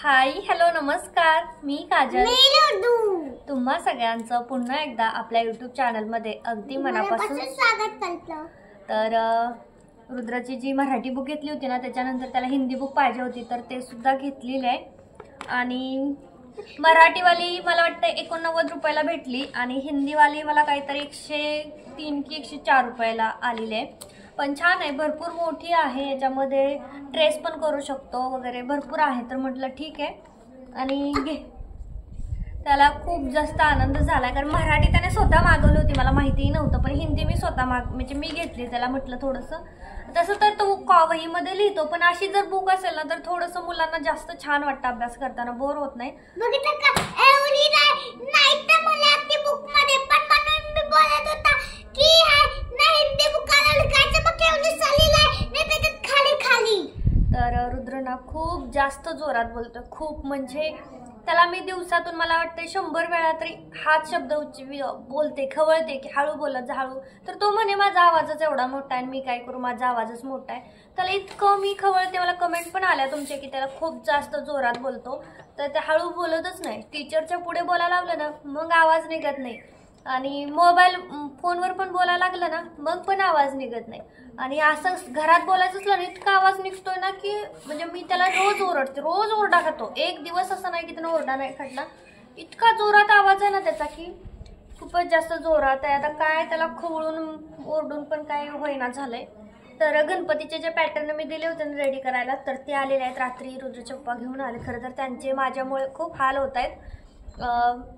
Hi hello नमस्कार, मी काजल. तुम्हा सगळ्यांचं पुन्हा एकदा आपल्या YouTube चॅनल मध्ये अगदी मनापासून स्वागत करतो. तर रुद्राची जी मराठी बुक घेतली होती ना, त्याच्यानंतर त्याला हिंदी बुक पाहिजे होती, तर ते सुद्धा घेतलेली आहे. आणि मराठीवाली मला वाटतं 89 रुपयाला भेटली आणि हिंदीवाली मला काहीतरी 103 की 104 रुपयाला आलेली आहे. पण छान आहे, भरपूर मोठी आहे, याच्यामध्ये ट्रेस पण करू शकतो वगैरे भरपूर आहे. तर म्हटलं ठीक आहे आणि घे. त्याला खूप जास्त आनंद झाला, कारण मराठी त्याने स्वतः मागवली होती, मला माहितीही नव्हतं, पण हिंदी मी स्वतः म्हणजे मी घेतली. त्याला म्हटलं थोडंसं तसं तर तो वहीमध्ये लिहितो, पण अशी जर बुक असेल ना तर थोडंसं मुलांना जास्त छान वाटतं, अभ्यास करताना बोर होत नाही. तर रुद्र ना खूप जास्त जोरात बोलतो, खूप म्हणजे त्याला मी दिवसातून मला वाटतं 100 वेळा तरी हाच शब्द बोलते, खवळते की हळू बोलत जा हळू. तर तो म्हणे माझा आवाजच एवढा मोठा आहे, मी काय करू, माझा आवाजच मोठा आहे. त्याला इतकं मी खवळते, मला कमेंट पण आल्या तुमचे की त्याला खूप जास्त जोरात बोलतो, तर ते हळू बोलतच नाही. टीचरच्या पुढे बोलायला लागलं ना मग आवाज निघत नाही, आणि मोबाईल फोनवर पण बोलायला लागलं ना मग पण आवाज निघत नाही. आणि असं घरात बोलायचं असलं ना इतका आवाज निघतोय ना की म्हणजे मी त्याला रोज ओरडते, रोज ओरडा खातो. एक दिवस असं नाही की त्यानं ओरडा नाही खाल्ला. इतका जोरात आवाज आहे ना त्याचा की खूपच जास्त जोरात आहे. आता काय त्याला खवळून ओरडून पण काय होईना झालंय. तर गणपतीचे जे पॅटर्न मी दिले होते ना रेडी करायला, तर ते आलेले आहेत. रात्री रुद्रचे पप्पा घेऊन आले. खरं तर त्यांचे माझ्यामुळे खूप हाल होत आहेत.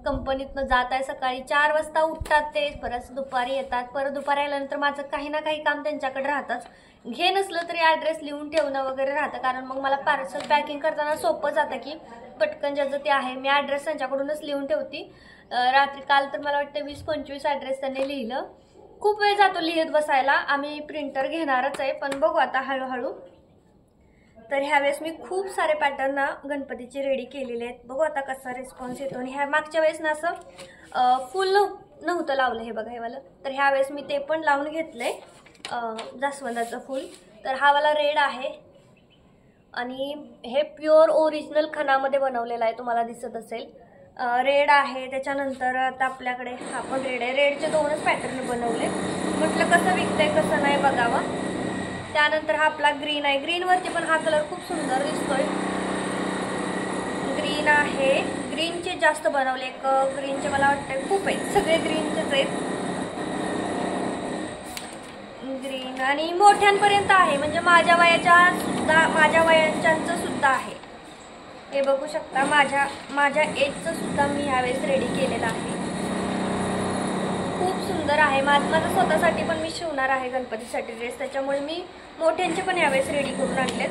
कंपनीतनं जात आहे, सकाळी 4 वाजता उठतात ते, परत दुपारी येतात, परत दुपारी आल्यानंतर माझं काही ना काही काम त्यांच्याकडे राहतंच. घे नसलं तरी ॲड्रेस लिहून ठेवणं वगैरे राहतं, कारण मग मला पार्सल पॅकिंग करताना सोपं जातं की पटकन ज्याचं ते आहे मी ॲड्रेस त्यांच्याकडूनच लिहून ठेवते. रात्री काल तर मला वाटतं 20-25 ॲड्रेस त्यांनी लिहिलं. खूप वेळ जातो लिहित बसायला. आम्ही प्रिंटर घेणारच आहे, पण बघू आता हळूहळू. तर ह्यावेळेस मी खूप सारे पॅटर्न गणपतीचे रेडी केलेले आहेत. बघू आता कसा रिस्पॉन्स येतो. आणि ह्या मागच्या वेळेस ना असं फुल नव्हतं लावलं हे बघा हे वाला, तर ह्यावेळेस मी ते पण लावून घेतलंय, जास्वंदाचं फूल. तर हा वाला रेड आहे आणि हे प्युअर ओरिजिनल खणामध्ये बनवलेला आहे, तुम्हाला दिसत असेल. रेड आहे, त्याच्यानंतर आता आपल्याकडे हा पण रेड आहे. रेडचे 2च पॅटर्न बनवले, म्हटलं कसं विकतंय कसं नाही बघावा. त्यानंतर हा आपला ग्रीन आहे. ग्रीनवरती पण हा कलर खूप सुंदर दिसतोय. ग्रीन आहे, ग्रीनचे जास्त बनवले. ग्रीनचे मला वाटतं खूप आहेत, सगळे ग्रीनचेच आहेत. ग्रीन आणि मोठ्यांपर्यंत आहे, म्हणजे माझ्या वयांच्यांचं सुद्धा आहे. हे बघू शकता, माझ्या एजचं सुद्धा मी ह्यावेळेस रेडी केलेलं आहे. खूप सुंदर आहे. माझं स्वतःसाठी पण मी शिवणार आहे गणपतीसाठी ड्रेस, त्याच्यामुळे मी मोठ्यांचे पण यावेळेस रेडी करून आणलेत.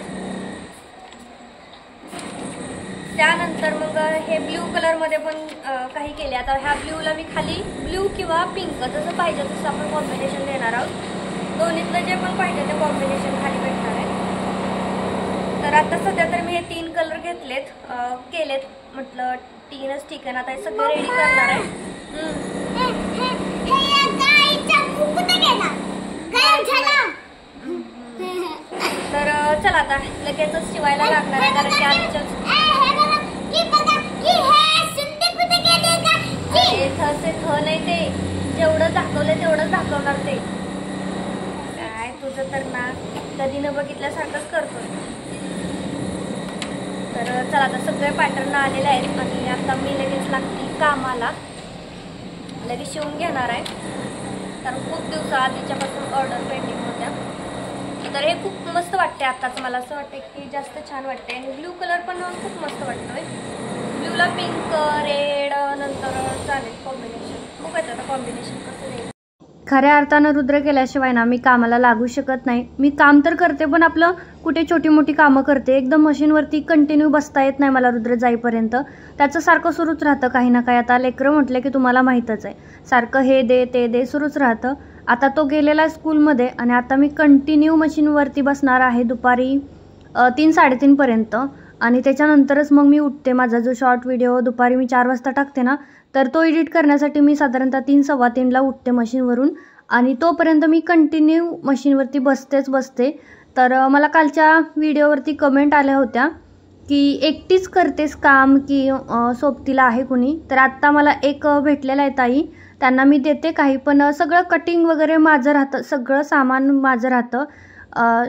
त्यानंतर मग हे ब्ल्यू कलरमध्ये पण काही केले. आता ह्या ब्ल्यूला मी खाली ब्ल्यू किंवा पिंक जसं पाहिजे तसं आपण कॉम्बिनेशन देणार आहोत. दोन्हीतलं जे पण पाहिजे ते कॉम्बिनेशन खाली भेटणार आहे. तर आता सध्या तर मी हे 3 कलर केलेत. म्हटलं 3च ठीक आहे ना, आता हे सगळं रेडी करणार आहे. तर चला आता लगेचच शिवायला लागणार आहे, कारण की आजच्याच नाही, ते जेवढं दाखवलं तेवढंच दाखवणार. ते काय तुझं तर ना कधी न बघितल्यासारखंच करतो. तर चला आता सगळे पॅटर्न आलेले आहेत आणि आता मी लगेच लागते कामाला, लगेच शिवून घेणार आहे. कारण खूप दिवसाआधीच्यापासून ऑर्डर पेंडिंग होत्या. तर हे खूप मस्त वाटते आताच, मला असं वाटतं की जास्त छान वाटते. आणि ब्ल्यू कलर पण खूप मस्त वाटतोय. ब्ल्यूला पिंक रेड नंतर चालेल कॉम्बिनेशन. खूप आता कॉम्बिनेशन कसं द्यायचं. खऱ्या अर्थानं रुद्र केल्याशिवाय ना मी कामाला लागू शकत नाही. मी काम तर करते, पण आपलं कुठे छोटी मोठी कामं करते, एकदम मशीनवरती कंटिन्यू बसता येत नाही मला रुद्र जाईपर्यंत. त्याचं सारखं सुरूच राहतं काही ना काही. आता लेकरं म्हटलं की तुम्हाला माहीतच आहे, सारखं हे दे ते दे सुरूच राहतं. आता तो गेलेला आहे स्कूलमध्ये आणि आता मी कंटिन्यू मशीनवरती बसणार आहे दुपारी 3-3:30पर्यंत. आणि त्याच्यानंतरच मग मी उठते. माझा जो शॉर्ट व्हिडिओ दुपारी मी 4 वाजता टाकते ना, तर तो एडिट करण्यासाठी मी साधारणतः 3-3:15ला उठते मशीनवरून. आणि तोपर्यंत मी कंटिन्यू मशीनवरती बसते. तर मला कालच्या व्हिडिओवरती कमेंट आल्या होत्या की एकटीच करतेस काम की सोबतीला आहे कुणी. तर आत्ता मला एक भेटलेला आहे ताई, त्यांना मी देते काही, पण सगळं कटिंग वगैरे माझं राहतं, सगळं सामान माझं राहतं,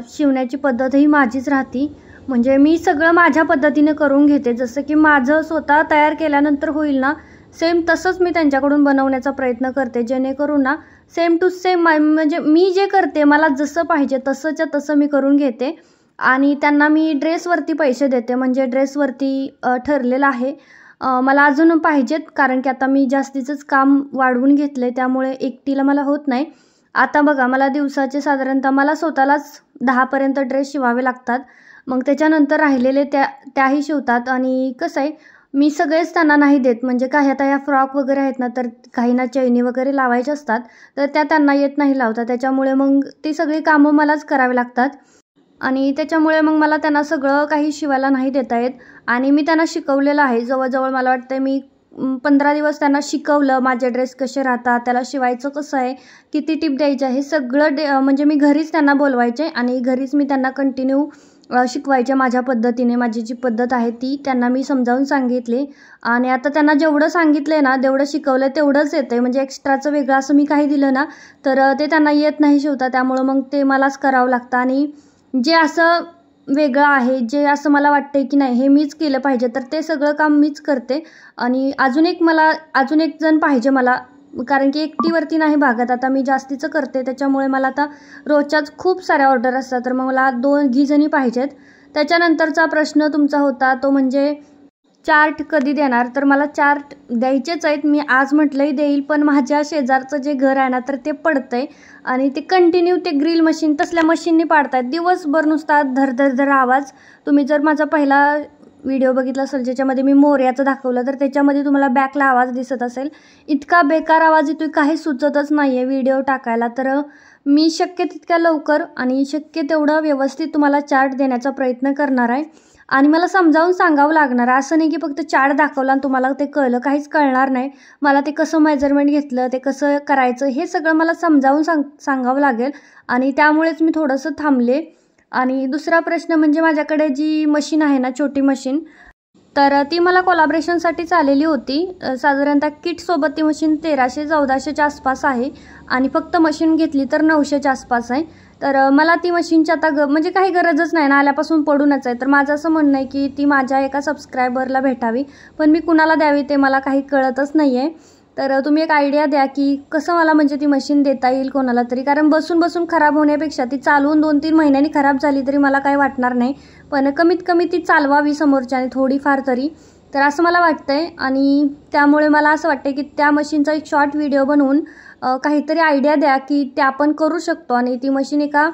शिवण्याची पद्धतही माझीच राहते. म्हणजे मी सगळं माझ्या पद्धतीने करून घेते, जसं की माझं स्वतः तयार केल्यानंतर होईल ना सेम तसंच मी त्यांच्याकडून बनवण्याचा प्रयत्न करते, जेणेकरून ना सेम टू सेम म्हणजे मी जे करते मला जसं पाहिजे तसंच्या तसं मी करून घेते. आणि त्यांना मी ड्रेसवरती पैसे देते, म्हणजे ड्रेसवरती ठरलेलं आहे. मला अजून पाहिजेत, कारण की आता मी जास्तीचंच काम वाढवून घेतलं आहे, त्यामुळे एकटीला मला होत नाही. आता बघा, मला दिवसाचे साधारणतः मला स्वतःलाच 10पर्यंत ड्रेस शिवावे लागतात. मग त्याच्यानंतर राहिलेले त्याही शिवतात. आणि कसं आहे, मी सगळेच त्यांना नाही देत, म्हणजे काही आता या फ्रॉक वगैरे आहेत ना, तर काहींना चैनी वगैरे लावायच्या असतात, तर त्या त्यांना येत नाही लावता, त्याच्यामुळे मग ती सगळी कामं मलाच करावी लागतात. आणि त्याच्यामुळे मग मला त्यांना सगळं काही शिवायला नाही देता येत. आणि मी त्यांना शिकवलेलं आहे, जवळजवळ मला वाटतं मी 15 दिवस त्यांना शिकवलं, माझे ड्रेस कसे राहतात, त्याला शिवायचं कसं आहे, किती टिप द्यायची आहे, हे सगळं म्हणजे मी घरीच त्यांना बोलवायचे आणि घरीच मी त्यांना कंटिन्यू शिकवायचे माझ्या पद्धतीने. माझी जी पद्धत आहे ती त्यांना मी समजावून सांगितली. आणि आता त्यांना जेवढं सांगितलं आहे ना, जेवढं शिकवलं आहे तेवढंच येतं आहे, म्हणजे एक्स्ट्राचं वेगळं असं मी काही दिलं ना तर ते त्यांना येत नाही शिवता, त्यामुळं मग ते मलाच करावं लागतं. आणि जे असं वेगळं आहे, जे असं मला वाटतं की नाही हे मीच केलं पाहिजे, तर ते सगळं काम मीच करते. आणि अजून एक जण पाहिजे मला, कारण की एकटीवरती नाही भागत, आता मी जास्तीचं करते, त्याच्यामुळे मला आता रोजच्याच खूप साऱ्या ऑर्डर असतात, तर मग मला 2-3 जणी पाहिजेत. त्याच्यानंतरचा प्रश्न तुमचा होता तो म्हणजे चार्ट कधी देणार. तर मला चार्ट द्यायचेच आहेत, मी आज म्हटलंही देईल, पण माझ्या शेजारचं जे घर आहे ना तर ते पडतं आहे आणि ते कंटिन्यू ते ग्रिल मशीन तसल्या मशीननी पाडत आहेत, दिवसभर नुसता धर आवाज. तुम्ही जर माझा पहिला व्हिडिओ बघितला असेल ज्याच्यामध्ये मी मोर्याचं दाखवलं, तर त्याच्यामध्ये तुम्हाला बॅकला आवाज दिसत असेल, इतका बेकार आवाज येतो, काही सुचतच नाही आहे व्हिडिओ टाकायला. तर मी शक्य तितक्या लवकर आणि शक्य तेवढं व्यवस्थित तुम्हाला चार्ट देण्याचा प्रयत्न करणार आहे. आणि मला समजावून सांगावं लागणार आहे, असं नाही की फक्त चार्ट दाखवला आणि तुम्हाला ते कळलं, काहीच कळणार नाही. मला ते कसं मेजरमेंट घेतलं, ते कसं करायचं, हे सगळं मला समजावून सांगावं लागेल. आणि त्यामुळेच मी थोडंसं थांबले. आणि दुसरा प्रश्न म्हणजे माझ्याकडे जी मशीन आहे ना, छोटी मशीन, तर ती मला कोलॅबरेशनसाठीच आलेली होती. साधारणतः किटसोबत ती मशीन 1300-1400च्या आसपास आहे आणि फक्त मशीन घेतली तर 900च्या आसपास आहे. तर मला ती मशीनची आता म्हणजे काही गरजच नाही ना, आल्यापासून पडूनच आहे. तर माझं असं म्हणणं आहे की ती माझ्या एका सबस्क्रायबरला भेटावी, पण मी कुणाला द्यावी ते मला काही कळतच नाही आहे. तर तुम्ही एक आयडिया द्या की कसं मला म्हणजे ती मशीन देता येईल कोणाला तरी, कारण बसून बसून खराब होण्यापेक्षा ती चालवून 2-3 महिन्यांनी खराब झाली तरी मला काही वाटणार नाही, पण कमीत कमी ती चालवावी समोरच्याने थोडीफार तरी, तर असं मला वाटतंय. आणि त्यामुळे मला असं वाटतं की त्या मशीनचा एक शॉर्ट व्हिडिओ बनवून काहीतरी आयडिया द्या की ते आपण करू शकतो आणि ती मशीन एका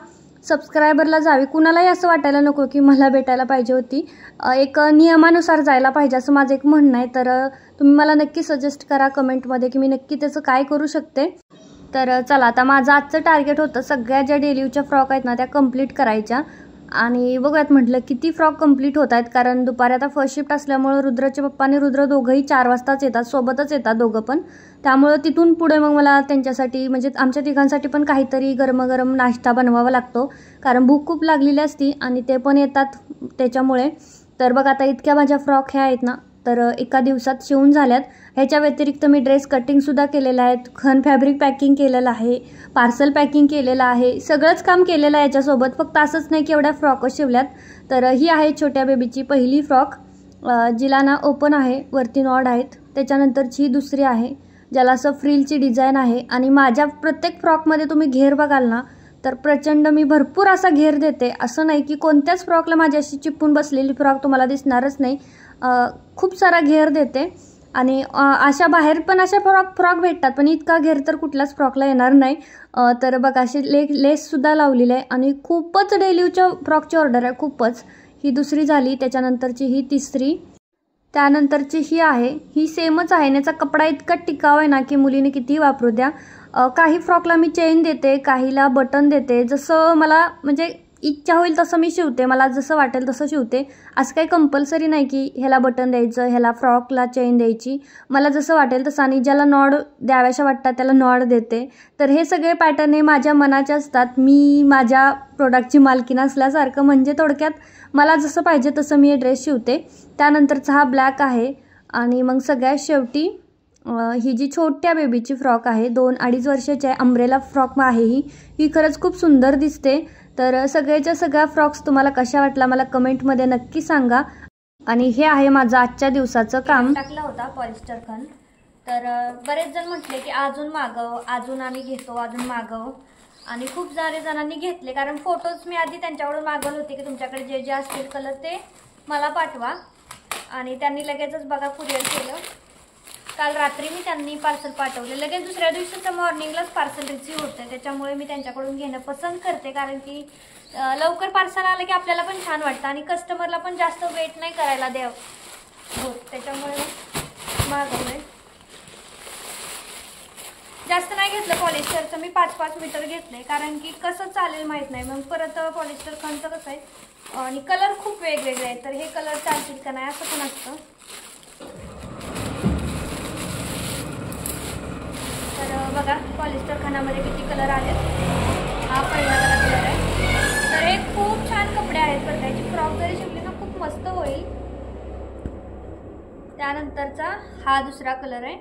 सबस्क्रायबरला जावी, कुणालाही असं वाटायला नको की मला भेटायला पाहिजे होती, एक नियमानुसार जायला पाहिजे असं माझं एक म्हणणं आहे. तर तुम्ही मला नक्की सजेस्ट करा कमेंटमध्ये की मी नक्की त्याचं काय करू शकते. तर चला, आता माझं आजचं टार्गेट होतं सगळ्या ज्या डेलीच्या फ्रॉक आहेत ना त्या कंप्लीट करायच्या. आणि बघूयात म्हटलं किती फ्रॉक कंप्लीट होत आहेत, कारण दुपारी आता फर्स्ट शिफ्ट असल्यामुळं रुद्रचे पप्पा आणि रुद्र दोघंही 4 वाजताच येतात, सोबतच येतात दोघं पण. त्यामुळं तिथून पुढे मग मला त्यांच्यासाठी म्हणजे आमच्या तिघांसाठी पण काहीतरी गरम नाश्ता बनवावा लागतो, कारण भूक खूप लागलेली असती आणि ते पण येतात त्याच्यामुळे. तर बघा, आता इतक्या माझ्या फ्रॉक ह्या आहेत ना तर एका दिवसात शिवून झाल्यात. ह्याच्या व्यतिरिक्त मी ड्रेस कटिंगसुद्धा केलेलं आहे, खन फॅब्रिक पॅकिंग केलेलं आहे, पार्सल पॅकिंग केलेलं आहे, सगळंच काम केलेलं आहे याच्यासोबत. फक्त असंच नाही की एवढ्या फ्रॉकच शिवल्यात. तर ही आहे छोट्या बेबीची पहिली फ्रॉक, जिला ना ओपन आहे, वरती नॉड आहेत. त्याच्यानंतरची ही दुसरी आहे ज्याला असं फ्रिलची डिझाईन आहे. आणि माझ्या प्रत्येक फ्रॉकमध्ये तुम्ही घेर बघाल ना तर प्रचंड मी भरपूर असा घेर देते, असं नाही की कोणत्याच फ्रॉकला माझी अशी चिपकून बसलेली फ्रॉक तुम्हाला दिसणारच नाही, खूप सारा घेर देते. आणि अशा बाहेर पण अशा फ्रॉक भेटतात, पण इतका घेर तर कुठल्याच फ्रॉकला येणार नाही. तर बघा, अशी लेससुद्धा लावलेली आहे आणि खूपच डेलीच्या फ्रॉकची ऑर्डर आहे, खूपच. ही दुसरी झाली, त्याच्यानंतरची ही तिसरी, त्यानंतरची ही आहे, ही सेमच आहे. याचा कपडा इतका टिकाव आहे ना की मुलीने कितीही वापरू द्या. काही फ्रॉकला मी चेन देते, काहीला बटन देते, जसं मला म्हणजे इच्छा होईल तसं मी शिवते, मला जसं वाटेल तसं शिवते. असं काही कंपल्सरी नाही की ह्याला बटन द्यायचं, ह्याला फ्रॉकला चेन द्यायची. मला जसं वाटेल तसं, आणि ज्याला नॉड द्याव्याशा वाटतात त्याला नॉड देते. तर हे सगळे पॅटर्न हे माझ्या मनाचे असतात. मी माझ्या प्रोडक्टची मालकीण असल्यासारखं, म्हणजे थोडक्यात मला जसं पाहिजे तसं मी हे ड्रेस शिवते. त्यानंतरचा हा ब्लॅक आहे. आणि मग सगळ्यात शेवटी ही जी छोट्या बेबीची फ्रॉक आहे, 2-2.5 वर्षाची आहे, अंब्रेला फ्रॉक आहे ही खरंच खूप सुंदर दिसते. तर सगळ्याच्या सगळ्या फ्रॉक्स तुम्हाला कशा वाटला मला कमेंटमध्ये नक्की सांगा. आणि हे आहे माझं आजच्या दिवसाचं काम. टाकला होता पॉलिस्टर खण. तर बरेच जण म्हटले की अजून मागव, अजून आम्ही घेतो, अजून मागव. आणि खूप सारे जणांनी घेतले, कारण फोटोज मी आधी त्यांच्याकडून मागवले होते की तुमच्याकडे जे जे असतील कलर ते मला पाठवा. आणि त्यांनी लगेचच बघा कुरिअर केलं. काल रात्री मी त्यांनी पार्सल पाठवले, लगेच दुसऱ्या दिवशीच्या मॉर्निंगलाच पार्सल रिसीव्ह होतं. त्याच्यामुळे मी त्यांच्याकडून घेणं पसंत करते, कारण की लवकर पार्सल आलं की आपल्याला पण छान वाटतं आणि कस्टमरला पण जास्त वेट नाही करायला द्यावं होत. त्याच्यामुळे मागवलंय. जास्त नाही घेतलं पॉलिस्टरचं, मी 5-5 मीटर घेतले, कारण की कसं चालेल माहीत नाही. मग परत पॉलिस्टर खणचं कसं आहे आणि कलर खूप वेगवेगळे आहेत, तर हे कलर चालतील का नाही असं पण असतं. तर बघा पॉलिस्टर खणामध्ये किती कलर आले. हा पहिला कलर आहे. तर हे खूप छान कपडे आहेत बरं, त्याची फ्रॉक जरी शिवली ना खूप मस्त होईल. त्यानंतरचा हा दुसरा कलर आहे,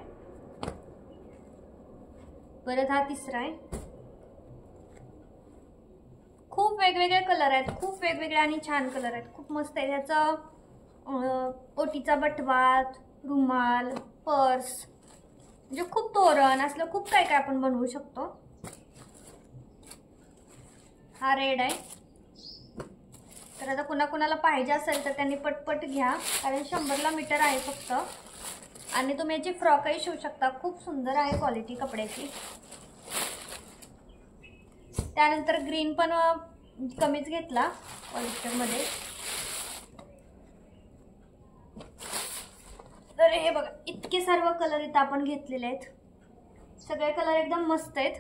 परत हा तिसरा आहे. खूप वेगवेगळे कलर आहेत, खूप वेगवेगळे आणि छान कलर आहेत, खूप मस्त आहे. त्याचा ओटीचा बटवा, रुमाल, पर्स, म्हणजे खूप तोरण असलं खूप काय काय आपण बनवू शकतो. हा रेड आहे. तर आता कुणाकुणाला पाहिजे असेल तर त्यांनी पटपट घ्या, कारण 100ला मीटर आहे फक्त. आणि तुम्ही याची फ्रॉकही शिवू शकता, खूप सुंदर आहे क्वालिटी कपड्याची. त्यानंतर ग्रीन पण कमीच घेतला पॉलिस्टरमध्ये. तर हे बघा इतके सर्व कलर इथं आपण घेतलेले आहेत, सगळे कलर एकदम मस्त आहेत.